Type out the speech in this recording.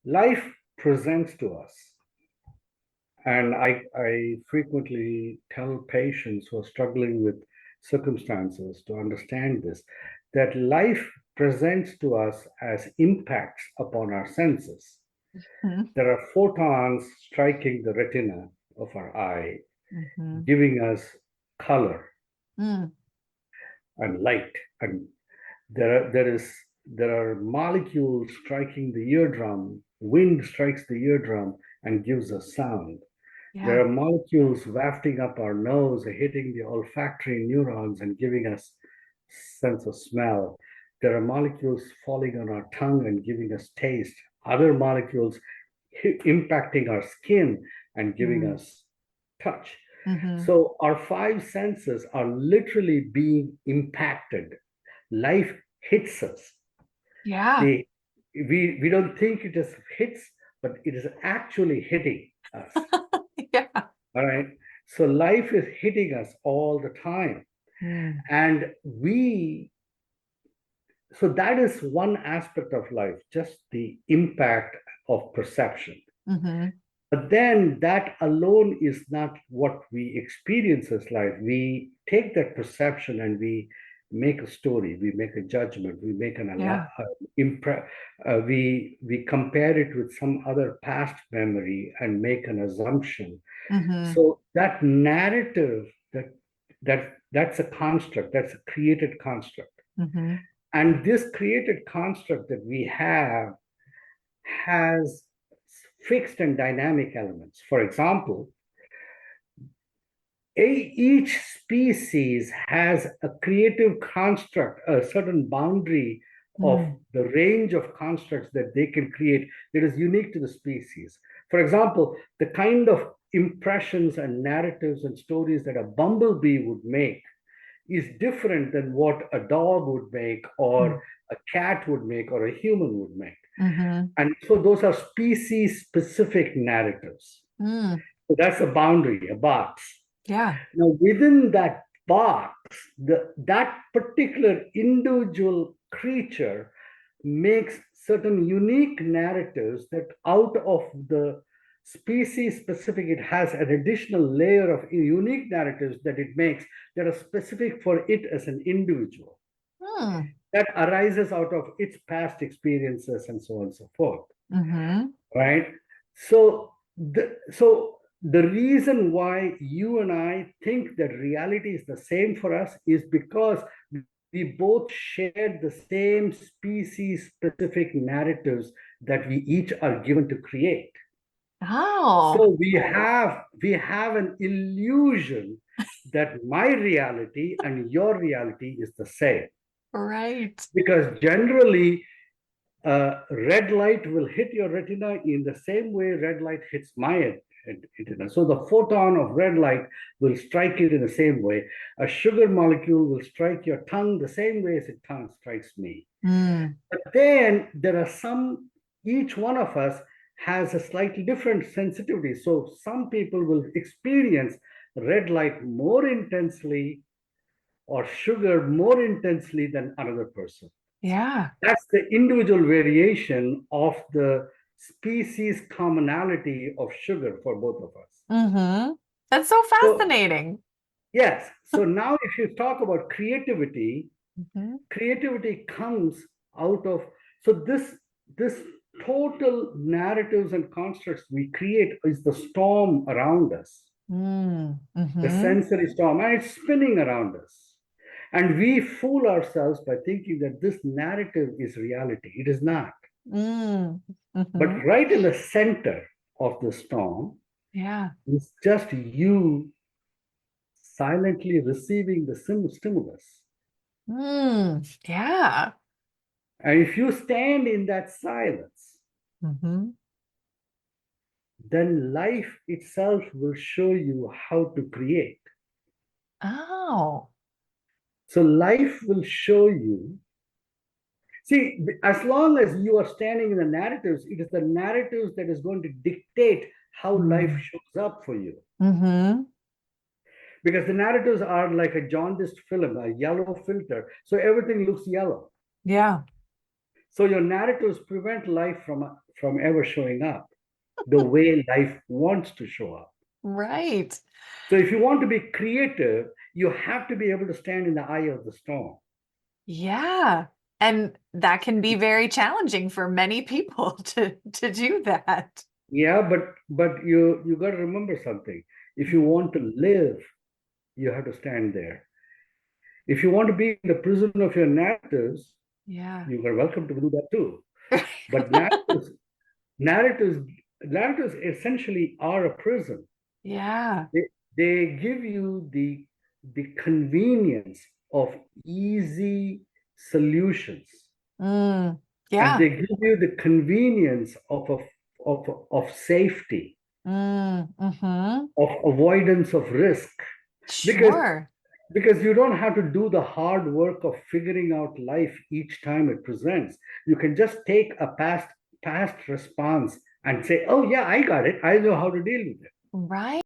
Life presents to us, and I frequently tell patients who are struggling with circumstances to understand this, that life presents to us as impacts upon our senses. Mhm. There are photons striking the retina of our eye, Mhm. giving us color Mm. and light. And there are molecules striking the eardrum. Wind strikes the eardrum and gives us sound. There Yeah. are molecules wafting up our nose, hitting the olfactory neurons and giving us sense of smell. There are molecules falling on our tongue and giving us taste. Other molecules impacting our skin and giving Mm. us touch. Mhm. So our five senses are literally being impacted. Life hits us. Yeah. They we don't think it is hits, but it is actually hitting us. Yeah. All right. So life is hitting us all the time. Mm. And so that is one aspect of life, just the impact of perception. Mhm. But then that alone is not what we experience as life. We take that perception and we make a story, we make a judgment, we make an Yeah. we compare it with some other past memory and make an assumption. Mhm. So that narrative, that's a construct, that's a created construct. Mhm. And this created construct that we have has fixed and dynamic elements. For example, each species has a creative construct, a certain boundary of Mm. the range of constructs that they can create that is unique to the species. For example, the kind of impressions and narratives and stories that a bumblebee would make is different than what a dog would make, Mm. or a cat would make, or a human would make. Mhm. And so those are species specific narratives. Mm. So that's a boundary, a box. Yeah. Now, within that box, that particular individual creature makes certain unique narratives that out of the species specific, it has an additional layer of unique narratives that it makes that are specific for it as an individual, Mm. that arises out of its past experiences and so on and so forth, Mhm. right? So the reason why you and I think that reality is the same for us is because we both share the same species specific narratives that we each are given to create. Oh, So we have an illusion that my reality and your reality is the same, right. because generally red light will hit your retina in the same way red light hits my retina. So the photon of red light will strike it in the same way. A sugar molecule will strike your tongue the same way as it tongue strikes me. Mm. But then there are each one of us has a slightly different sensitivity. So some people will experience red light more intensely or sugar more intensely than another person. Yeah. That's the individual variation of the species commonality of sugar for both of us. Mhm. That's so So, fascinating. yes. So now, if you talk about creativity, Mhm. creativity comes out of, so this total narratives and constructs we create is the storm around us, Mm. the Mhm. sensory storm, and it's spinning around us. And we fool ourselves by thinking that this narrative is reality. It is not. Mm. But Mhm. right in the center of the storm Yeah. is just you silently receiving the stimulus. Mm. Yeah. And if you stand in that silence, Mhm. then life itself will show you how to create. Oh. So life will show you. See, as long as you are standing in the narratives, it is the narratives that is going to dictate how life Mm. shows up for you. Mhm. Because the narratives are like a jaundiced film, a yellow filter. So everything looks yellow. Yeah. So your narratives prevent life from ever showing up the way life wants to show up. Right. So if you want to be creative, you have to be able to stand in the eye of the storm. Yeah. And that can be very challenging for many people to do that. Yeah, but you got to remember something. If you want to live, you have to stand there. If you want to be in the prison of your narratives, Yeah. you are welcome to do that too. But narratives, narratives essentially are a prison. Yeah. They give you the convenience of easy solutions, Mm. and Yeah. they give you the convenience of safety, Mm-hmm. of avoidance of risk, because Sure. because you don't have to do the hard work of figuring out life each time it presents. You can just take a past response and say, oh yeah, I got it, I know how to deal with it. Right.